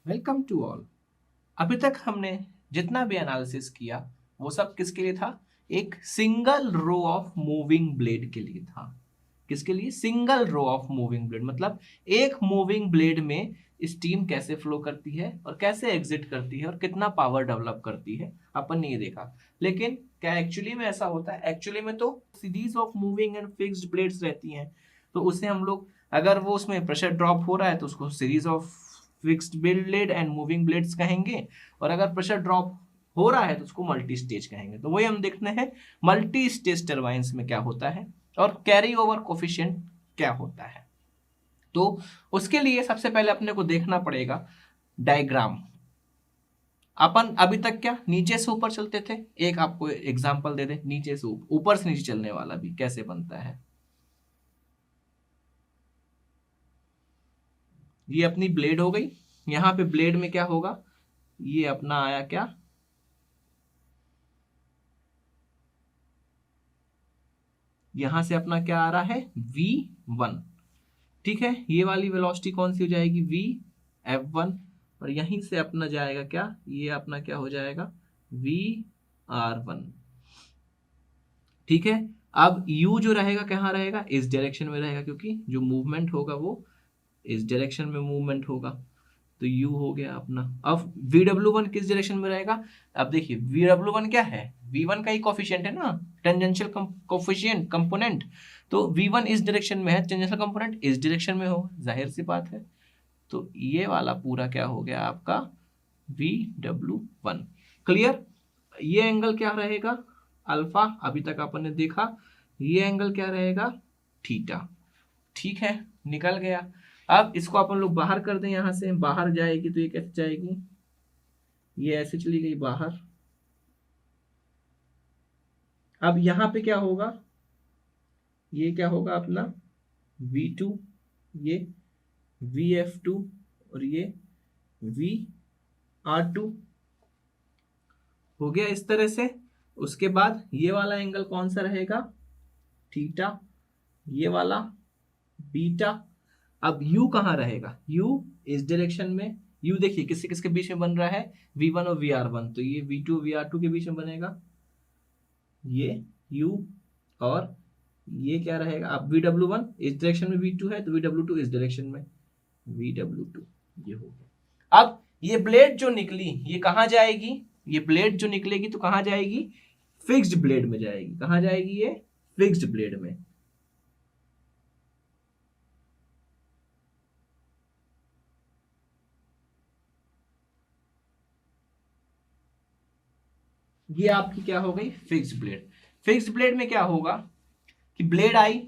Welcome to all. अभी तक हमने जितना भी एनालिसिस किया वो सब किसके लिए था? एक single row of moving blade के लिए था। किसके लिए? Single row of moving blade, मतलब एक मूविंग ब्लेड में स्टीम कैसे फ्लो करती है और कैसे एग्जिट करती है और कितना पावर डेवलप करती है, अपन ने ये देखा। लेकिन क्या एक्चुअली में ऐसा होता है? एक्चुअली में तो series of moving and fixed blades रहती हैं, तो उसे हम लोग, अगर वो उसमें प्रेशर ड्रॉप हो रहा है तो उसको series of fixed blade and moving blades कहेंगे, और अगर प्रेशर ड्रॉप हो रहा है तो उसको मल्टी स्टेज कहेंगे। तो वही हम देखते हैं मल्टी स्टेज टरबाइंस में क्या होता है और कैरी ओवर कोफिशिएंट क्या होता है। तो उसके लिए सबसे पहले अपने को देखना पड़ेगा डायग्राम। अपन अभी तक क्या नीचे से ऊपर चलते थे? एक आपको एग्जांपल दे दे, नीचे से ऊपर से नीचे चलने वाला भी कैसे बनता है। ये अपनी ब्लेड हो गई। यहां पे ब्लेड में क्या होगा? ये अपना आया क्या? यहां से अपना क्या आ रहा है? v1। ठीक है, ये वाली वेलोसिटी कौन सी हो जाएगी? v(f1), और यहीं से अपना जाएगा क्या? ये अपना क्या हो जाएगा? v(r1). ठीक है, अब u जो रहेगा कहाँ रहेगा? इस डायरेक्शन में रहेगा, क्योंकि जो मूवमेंट होगा वो इस डायरेक्शन में मूवमेंट होगा। तो u हो गया अपना। अब vw1 किस डायरेक्शन में रहेगा? अब देखिए vw1 क्या है? v1 का ही कोफिशिएंट है ना, टेंजेंशियल कोफिशिएंट कंपोनेंट। तो v1 इस डायरेक्शन में है, टेंजेंशियल कंपोनेंट इस डायरेक्शन में हो, जाहिर सी बात है। तो ये वाला पूरा क्या हो गया आपका? vw1। क्लियर? ये एंगल क्या रहेगा? अल्फा। अभी तक अपन ने देखा। ये एंगल क्या रहेगा? थीटा। ठीक है, निकल गया। अब इसको अपन लोग बाहर कर दें, यहां से बाहर जाएगी तो ये कैसे जाएगी? ये ऐसे चली गई बाहर। अब यहां पे क्या होगा? ये क्या होगा अपना? v2, ये vf2, और ये vr2 हो गया इस तरह से। उसके बाद ये वाला एंगल कौन सा रहेगा? थीटा। ये वाला बीटा। अब u कहाँ रहेगा? u इस डायरेक्शन में। u देखिए किससे किसके बीच में बन रहा है? v1 और vr1, तो ये v2 vr2 के बीच में बनेगा ये u। और ये क्या रहेगा? अब vw1 इस डायरेक्शन में v2 है, तो vw2 इस डायरेक्शन में vw2। ये हो गया। अब ये ब्लेड जो निकली ये कहाँ जाएगी? ये ब्लेड जो निकलेगी तो कहाँ जाएगी? फिक्स्ड ब्लेड में जाएगी। कहाँ जाएगी ये? फिक्स्ड ब्लेड में। ये आपकी क्या हो गई? Fixed blade. फिक्स्ड ब्लेड में क्या होगा कि ब्लेड आई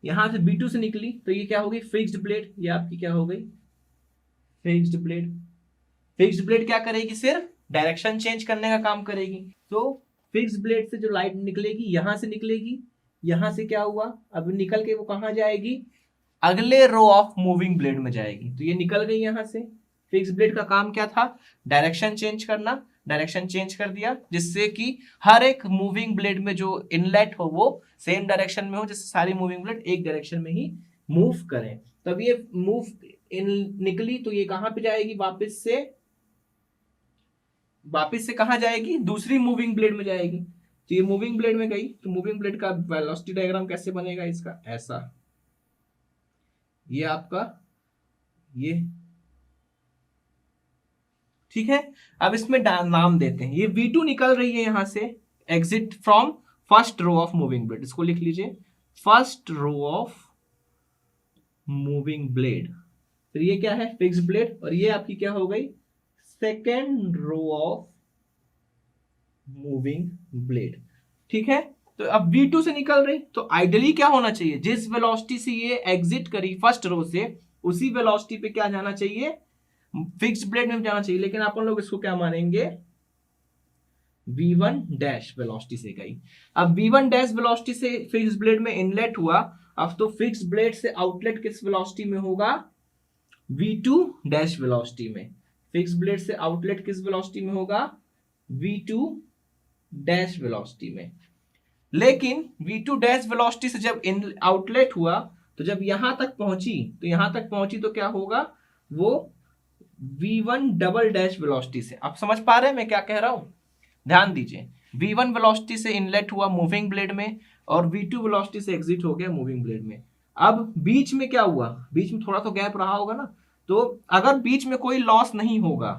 यहां से B2 से निकली, तो ये क्या हो गई? Fixed blade. ये आपकी क्या हो गई? Fixed blade. फिक्स्ड ब्लेड क्या करेगी? सिर्फ डायरेक्शन चेंज करने का काम करेगी। तो फिक्स्ड ब्लेड से जो लाइट निकलेगी यहां से निकलेगी। यहां से क्या हुआ? अब निकल के वो कहां जाएगी? अगले रो ऑफ मूविंग ब्लेड में जाएगी। तो ये निकल गई यहां से। फिक्स ब्लेड का काम क्या था? डायरेक्शन चेंज करना। डायरेक्शन चेंज कर दिया जिससे कि हर एक मूविंग ब्लेड में जो इनलेट हो वो सेम डायरेक्शन में हो, जिससे सारी मूविंग ब्लेड एक डायरेक्शन में ही मूव करें। तब ये मूव इन निकली तो ये कहां पे जाएगी? वापस से कहां जाएगी? दूसरी मूविंग ब्लेड में जाएगी। तो ये मूविंग ब्लेड में गई, तो मूविंग ब्लेड का वेलोसिटी डायग्राम कैसे बनेगा इसका? ऐसा। ये आपका ये। ठीक है, अब इसमें नाम देते हैं। ये V2 निकल रही है यहां से, exit from first row of moving blade. इसको लिख लीजिए, first row of moving blade. फिर ये क्या है? Fixed blade. और ये आपकी क्या हो गई? Second row of moving blade. ठीक है, तो अब V2 से निकल रही, तो आइडियली क्या होना चाहिए? जिस वेलोसिटी से ये एग्जिट करी फर्स्ट रो से, उसी वेलोसिटी पे क्या जाना चाहिए? फिक्स्ड ब्लेड में जाना चाहिए। लेकिन अपन लोग इसको क्या मानेंगे? v1 डैश वेलोसिटी से गई। अब v1 डैश वेलोसिटी से फिक्स्ड ब्लेड में इनलेट हुआ। अब तो फिक्स्ड ब्लेड से आउटलेट किस वेलोसिटी में होगा? v2 डैश वेलोसिटी में। फिक्स्ड ब्लेड से आउटलेट किस वेलोसिटी में होगा? v2 डैश वेलोसिटी में। लेकिन v2 डैश वेलोसिटी से जब इन आउटलेट हुआ, तो जब यहां तक पहुंची तो क्या होगा? वो v1 डबल डैश वेलोसिटी से। आप समझ पा रहे हैं मैं क्या कह रहा हूं? ध्यान दीजिए, v1 वेलोसिटी से इनलेट हुआ मूविंग ब्लेड में और v2 वेलोसिटी से एग्जिट हो गया मूविंग ब्लेड में। अब बीच में क्या हुआ? बीच में थोड़ा तो गैप रहा होगा ना, तो अगर बीच में कोई लॉस नहीं होगा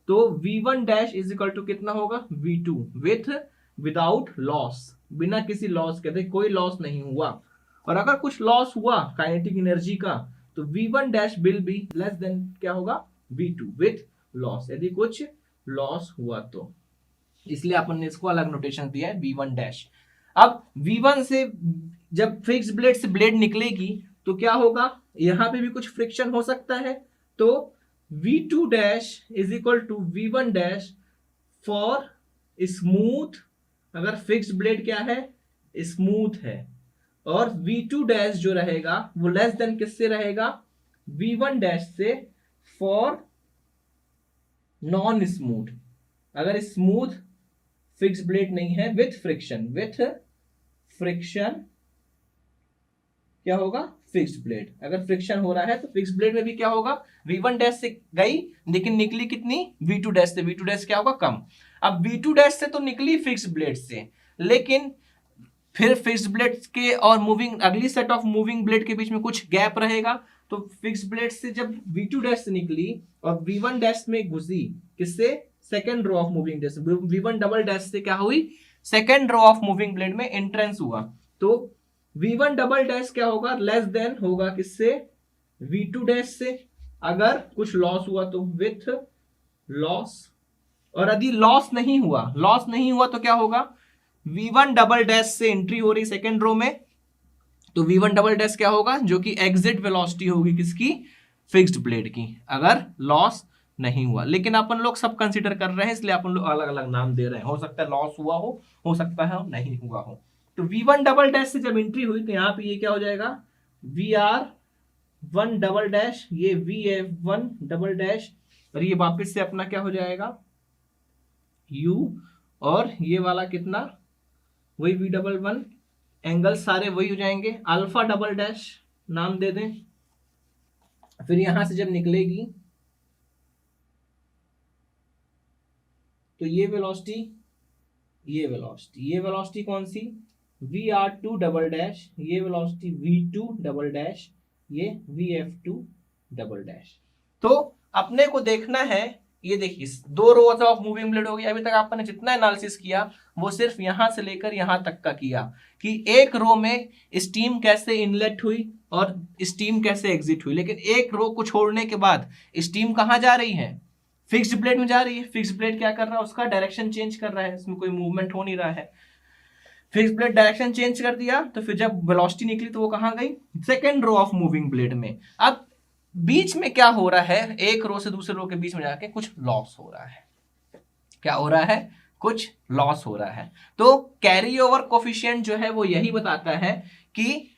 तो v1 dash is equal to कितना होगा? v2 विदाउट लॉस, बिना किसी लॉस के। देखिए कोई लॉस नहीं हुआ, और अगर कुछ लॉस हुआ काइनेटिक एनर्जी का तो v1 dash will be less than क्या होगा? v2 विथ लॉस, यदि कुछ लॉस हुआ तो। इसलिए अपन ने इसको अलग नोटेशन दिया है v1 डैश। अब v1 से जब फिक्स ब्लेड से ब्लेड निकलेगी तो क्या होगा? यहां पे भी कुछ फ्रिक्शन हो सकता है, तो v2 dash is equal to v1 dash for smooth, अगर फिक्स ब्लेड क्या है? स्मूथ है, और v2 डैश जो रहेगा वो लेस देन किससे रहेगा? v1 डैश से फॉर नॉन स्मूथ, अगर स्मूथ फिक्स ब्लेड नहीं है विथ फ्रिक्शन, क्या होगा? Fixed blade. अगर फ्रिक्शन हो रहा है तो फिक्स्ड ब्लेड में भी क्या होगा? v1 डैश से गई लेकिन निकली कितनी? v2 डैश से। v2 डैश क्या होगा? कम। अब v2 डैश से तो निकली फिक्स्ड ब्लेड से, लेकिन फिर फिक्स्ड ब्लेड के और मूविंग अगली सेट ऑफ मूविंग ब्लेड के बीच में कुछ गैप रहेगा, तो फिक्स्ड ब्लेड से जब v2 डैश से निकली और v1 डैश में घुसी, किससे? Second row of moving dash, v1 double dash से क्या हुई? Second row of moving blade में एंट्रेंस हुआ, तो v1 डबल डैश क्या होगा? लेस देन होगा किससे? v2 डैश से। अगर कुछ लॉस हुआ तो विथ लॉस, और यदि लॉस नहीं हुआ तो क्या होगा? v1 डबल डैश से एंट्री हो रही सेकेंड रो में, तो v1 डबल डैश क्या होगा? जो कि एग्जिट वेलोसिटी होगी किसकी? फिक्स्ड ब्लेड की, अगर लॉस नहीं हुआ। लेकिन अपन लोग सब कंसीडर कर रहे हैं इसलिए अपन लोग अलग अलग नाम दे रहे हैं। हो सकता है लॉस हुआ हो सकता है नहीं हुआ हो। तो v1 डबल डैश से जब एंट्री हुई तो यहाँ पे ये क्या हो जाएगा? vr1 डबल डैश, ये vf1 डबल डैश, और ये वापस से अपना क्या हो जाएगा? u, और ये वाला कितना? वही v डबल वन, एंगल सारे वही हो जाएंगे। अल्फा डबल डैश नाम दे दें। फिर यहां से जब निकलेगी तो ये वेलोसिटी कौन सी? vr2 डबल डैश, ये वेलोसिटी v2 डबल डैश, ये vf2 डबल डैश। तो अपने को देखना है, ये देखिए दो रोज ऑफ मूविंग ब्लेड हो गई। अभी तक आपने जितना एनालिसिस किया वो सिर्फ यहां से लेकर यहां तक का किया कि एक रो में स्टीम कैसे इनलेट हुई और स्टीम कैसे एग्जिट हुई, लेकिन एक रो को छोड़ने के बाद स्टीम कहां जा रही है? फिक्स्ड ब्लेड में जा रही है। फिक्स्ड ब्लेड क्या कर रहा है? उसका डायरेक्शन चेंज कर रहा है, इसमें कोई मूवमेंट हो नहीं रहा है। फिक्स्ड ब्लेड डायरेक्शन चेंज कर दिया तो फिर जब वेलोसिटी निकली तो वो कहां गई? Second row of moving blade में। अब बीच में क्या हो रहा है? एक रो से दूसरे रो के बीच में जाके कुछ लॉस हो रहा है। क्या हो रहा है? कुछ लॉस हो रहा है। तो कैरी ओवर कोफिशिएंट जो है वो यही बताता है कि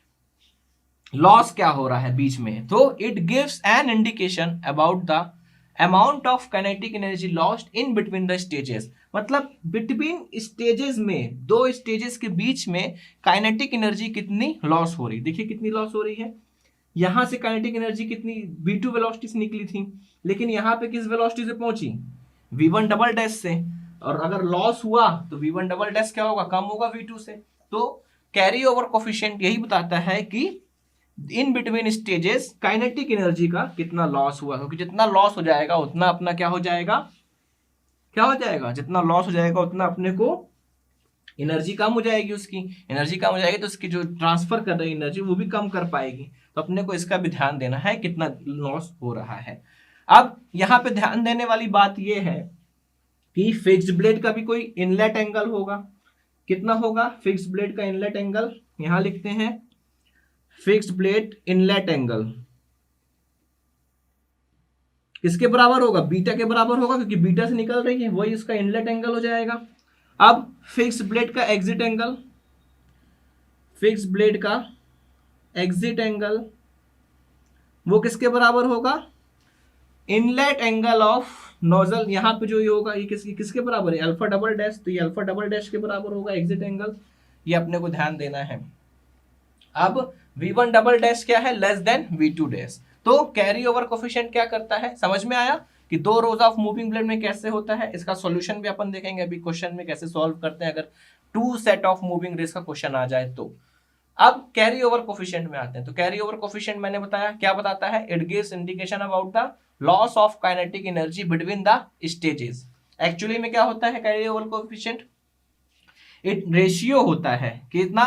लॉस क्या हो रहा है बीच में। तो it gives an indication about the amount of kinetic energy lost in between the stages. मतलब बिटवीन स्टेजेस में, दो स्टेजेस के बीच में काइनेटिक एनर्जी कितनी लॉस हो रही। देखिए कितनी लॉस हो रही है। यहां से काइनेटिक एनर्जी कितनी? v2 वेलोसिटी से निकली थी, लेकिन यहां पे किस वेलोसिटी से पहुंची? v1 डबल डैश से। और अगर लॉस हुआ तो v1 डबल डैश क्या होगा? कम होगा v2 से। तो कैरी ओवर कोफिशिएंट यही बताता है कि in between stages kinetic energy का कितना लॉस हुआ, क्योंकि जितना लॉस हो जाएगा उतना अपना क्या हो जाएगा? जितना लॉस हो जाएगा उतना अपने को एनर्जी कम हो जाएगी। उसकी एनर्जी कम हो जाएगी तो उसकी जो ट्रांसफर कर रही एनर्जी वो भी कम कर पाएगी। तो अपने को इसका भी ध्यान देना है कितना लॉस हो रहा है। अब यहाँ पे ध्यान देने वाली बात ये है कि फिक्स्ड ब्लेड का भी कोई इनलेट एंगल होगा। कितना होगा फिक्स्ड ब्लेड का इनलेट एंगल? यहां लिखते हैं फिक्स्ड ब्लेड इनलेट एंगल किसके बराबर होगा? बीटा के बराबर होगा, क्योंकि बीटा से निकल रही है, वही उसका इनलेट एंगल हो जाएगा। अब फिक्स्ड ब्लेड का एग्जिट एंगल, फिक्स्ड ब्लेड का एग्जिट एंगल वो किसके बराबर होगा? Inlet angle of nozzle. यहां पे जो ये होगा ये किसके बराबर है? Alpha double dash. तो ये अल्फा डबल डैश के बराबर होगा एग्जिट एंगल। ये अपने को ध्यान देना है। अब v1 डबल डैश क्या है? Less than v2 dash. तो कैरी ओवर कोफिशिएंट क्या करता है? समझ में आया कि 2 रोज ऑफ मूविंग ब्लेड में कैसे होता है। इसका सॉल्यूशन भी अपन देखेंगे अभी क्वेश्चन में कैसे सॉल्व करते हैं अगर 2 सेट ऑफ मूविंग रेस का क्वेश्चन आ जाए तो। अब कैरी ओवर कोफिशिएंट में आते हैं। तो कैरी ओवर कोफिशिएंट मैंने बताया क्या बताता है, it gives indication about the loss of kinetic energy between the stages. Actually में क्या होता है carry over coefficient, it ratio होता है कितना,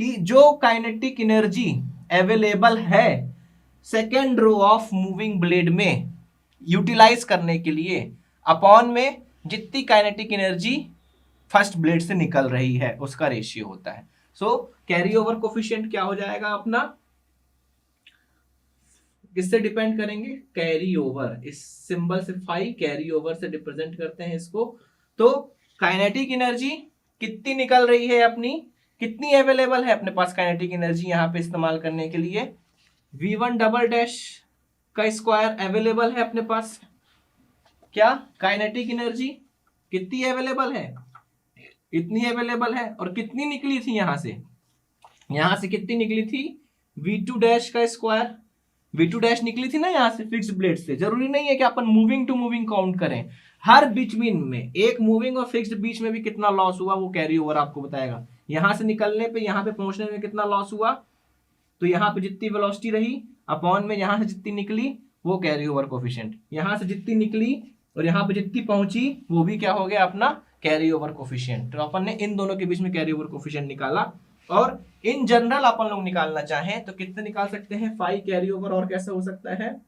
कि जो काइनेटिक एनर्जी अवेलेबल है second row of moving blade में यूटिलाइज करने के लिए अपॉन में जितनी काइनेटिक एनर्जी फर्स्ट ब्लेड से निकल रही है उसका रेशियो होता है। सो कैरी ओवर कोफिशिएंट क्या हो जाएगा अपना, किससे डिपेंड करेंगे, कैरी ओवर, इस सिंबल से फाई कैरी ओवर से रिप्रेजेंट करते हैं इसको। तो काइनेटिक एनर्जी कितनी निकल रही है अपनी, कितनी अवेलेबल है अपने पास काइनेटिक एनर्जी यहां पे इस्तेमाल करने के लिए, V1 डबल डैश का स्क्वायर अवेलेबल है अपने पास। क्या काइनेटिक एनर्जी कितनी अवेलेबल है, इतनी अवेलेबल है। और कितनी निकली थी यहां से कितनी निकली थी, V2 डैश का स्क्वायर, V2 डैश निकली थी ना यहां से फिक्स ब्लेड से। जरूरी नहीं है कि अपन मूविंग टू मूविंग काउंट करें, हर बिटवीन में एक मूविंग और फिक्स्ड बीच में भी कितना लॉस हुआ वो कैरी ओवर आपको बताएगा। यहां से निकलने पे यहां पे पहुंचने में कितना लॉस हुआ, तो यहां पे जितनी वेलोसिटी रही अपॉन में यहां से जितनी निकली वो कैरी ओवर कोफिशिएंट, यहां से जितनी निकली और यहां पे जितनी पहुंची वो भी क्या हो गया अपना कैरी ओवर कोफिशिएंट। तो अपन ने इन दोनों के बीच में कैरी ओवर कोफिशिएंट निकाला। और इन जनरल अपन लोग निकालना चाहें तो कितने निकाल सकते हैं, 5 कैरी ओवर। और कैसे हो सकता है,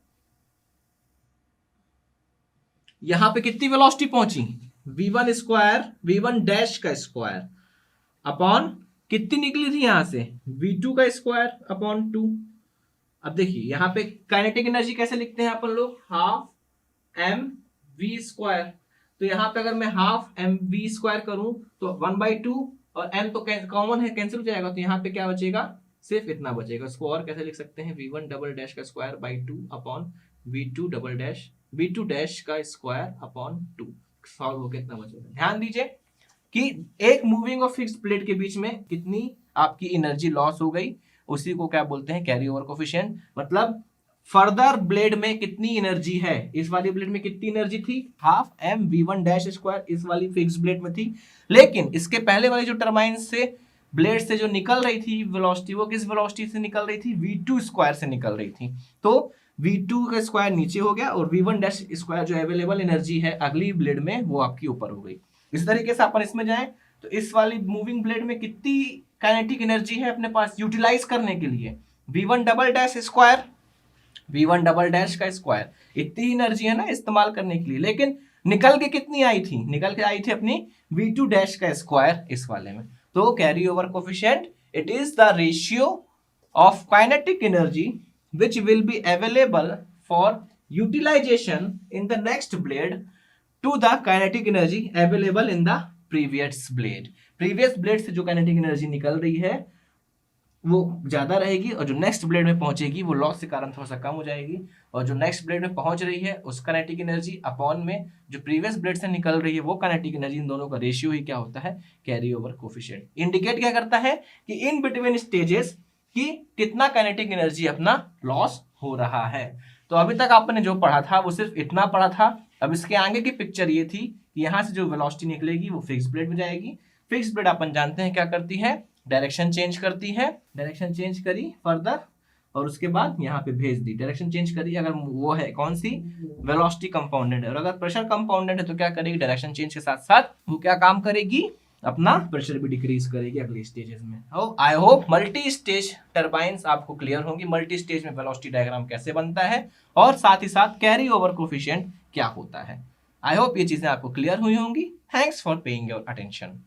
यहां पे कितनी वेलोसिटी पहुंची, V1 स्क्वायर, V1 डैश का स्क्वायर अपॉन कितनी निकली थी यहां से, V2 का स्क्वायर अपॉन 2। अब देखिए यहां पे काइनेटिक एनर्जी कैसे लिखते हैं अपन लोग, हाफ mv स्क्वायर। तो यहां पे अगर मैं हाफ mv स्क्वायर करूं तो 1/2 और m तो कॉमन है कैंसिल हो जाएगा, तो यहाँ पे क्या बचेगा, सिर्फ इतना बचेगा। इसको और कैसे लिख सकते हैं, V1 डबल डैश का square by 2 upon V2 double dash, V2 dash का स्क्वायर अपॉन 2। सॉल्व होकर इतना बचेगा। ध्यान दीजिए कि एक मूविंग और फिक्स्ड प्लेट के बीच में कितनी आपकी एनर्जी लॉस हो गई, उसी को क्या बोलते हैं कैरी ओवर कोफिशिएंट। मतलब फर्दर ब्लेड में कितनी एनर्जी है, इस वाली ब्लेड में कितनी एनर्जी थी, half m V1 dash square इस वाली फिक्स्ड ब्लेड में थी। लेकिन इसके पहले वाली जो टर्बाइन से ब्लेड से जो निकल रही थी वेलोसिटी, वो किस वेलोसिटी से निकल रही थी, V2 स्क्वायर से निकल रही थी। तो V2 का स्क्वायर नीचे हो गया और V1 डैश स्क्वायर जो अवेलेबल एनर्जी है अगली ब्लेड में वो आपकी ऊपर हो गई। इस तरीके से अपन इसमें जाएं तो इस वाली मूविंग ब्लेड में कितनी काइनेटिक एनर्जी है अपने पास यूटिलाइज करने के लिए, V1 double dash square, V1 double dash का स्क्वायर, इतनी एनर्जी है ना इस्तेमाल करने के लिए। लेकिन निकल के कितनी आई थी, निकल के आई थी अपनी V2 डैश का स्क्वायर इस वाले में। तो carry over coefficient it is the ratio of kinetic energy which will be available for utilization in the next blade to the kinetic energy available in the previous blade। previous blade से जो kinetic energy निकल रही है वो ज्यादा रहेगी और जो नेक्स्ट ब्लेड में पहुंचेगी वो लॉस के कारण थोड़ा सा कम हो जाएगी। और जो नेक्स्ट ब्लेड में पहुंच रही है उस काइनेटिक एनर्जी अपॉन में जो प्रीवियस ब्लेड से निकल रही है वो काइनेटिक एनर्जी, इन दोनों का रेशियो ही क्या होता है, कैरी ओवर कोफिशिएंट। इंडिकेट क्या करता है कि इन बिटवीन स्टेजेस कि कितना काइनेटिक एनर्जी अपना लॉस हो रहा है। तो अभी तक आपने जो पढ़ा था वो सिर्फ इतना पढ़ा था। अब इसके आगे की पिक्चर ये थी कि यहाँ से जो वेलोसिटी निकलेगी वो फिक्स ब्लेड में जाएगी। फिक्स ब्लेड अपन जानते हैं क्या करती है, डायरेक्शन चेंज करती है, डायरेक्शन चेंज करी फर्दर और उसके बाद यहाँ पे भेज दी, डायरेक्शन चेंज करी। अगर वो है कौन सी, वेलोसिटी कंपाउंडेड है, और अगर प्रेशर कंपाउंडेड है तो क्या करेगी, डायरेक्शन चेंज के साथ साथ वो क्या काम करेगी, अपना प्रेशर भी डिक्रीज करेगी अगले स्टेजेस में। I hope multi stage turbines आपको क्लियर होंगी, मल्टी स्टेज में वेलोसिटी डायग्राम कैसे बनता है और साथ ही साथ कैरी ओवर कोफिशिएंट क्या होता है। आई होप ये चीजें आपको क्लियर हुई होंगी। Thanks for paying your attention.